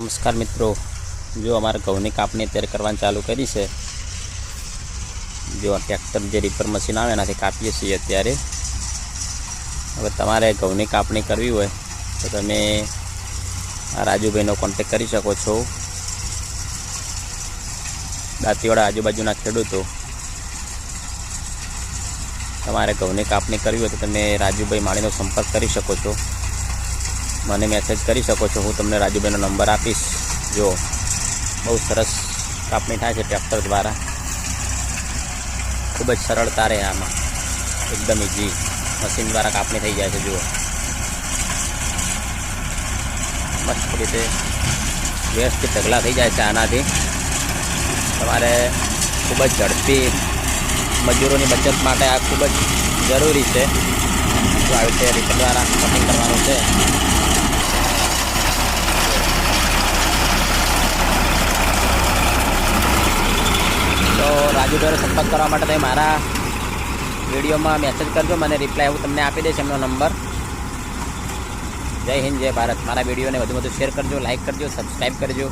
નમસ્કાર મિત્રો, જો અમારે ઘઉંની કાપણી અત્યારે કરવાની ચાલુ કરી છે। જો ટ્રેક્ટર જે રીપર મશીન આવે એનાથી કાપીએ છીએ અત્યારે। હવે તમારે ઘઉંની કાપણી કરવી હોય તો તમે આ રાજુભાઈનો કોન્ટેક્ટ કરી શકો છો। દાંતીવાડા આજુબાજુના ખેડૂતો તમારે ઘઉંની કાપણી કરવી હોય તો તમે રાજુભાઈ માળીનો સંપર્ક કરી શકો છો। મને મેસેજ કરી શકો છો, હું તમને રાજુભાઈનો નંબર આપીશ। જો બહુ સરસ કાપણી થાય છે ટ્રેક્ટર દ્વારા, ખૂબ જ સરળતા રહે આમાં, એકદમ ઇઝી મશીન દ્વારા કાપણી થઈ જાય છે। જુઓ મસ્ત રીતે વ્યવસ્થિત ઢગલા થઈ જાય છે। આનાથી તમારે ખૂબ જ ઝડપી મજૂરોની બચત માટે આ ખૂબ જ જરૂરી છે। તો આવી રીતે રીપર દ્વારા કટિંગ કરવાનું છે। તો રાજુભાઈનો સંપર્ક કરવા માટે તમે મારા વિડીયોમાં મેસેજ કરજો, મને રિપ્લાય હું તમને આપી દઈશ એમનો નંબર। જય હિન્દ, જય ભારત। મારા વિડીયોને વધુ શેર કરજો, લાઇક કરજો, સબસ્ક્રાઈબ કરજો।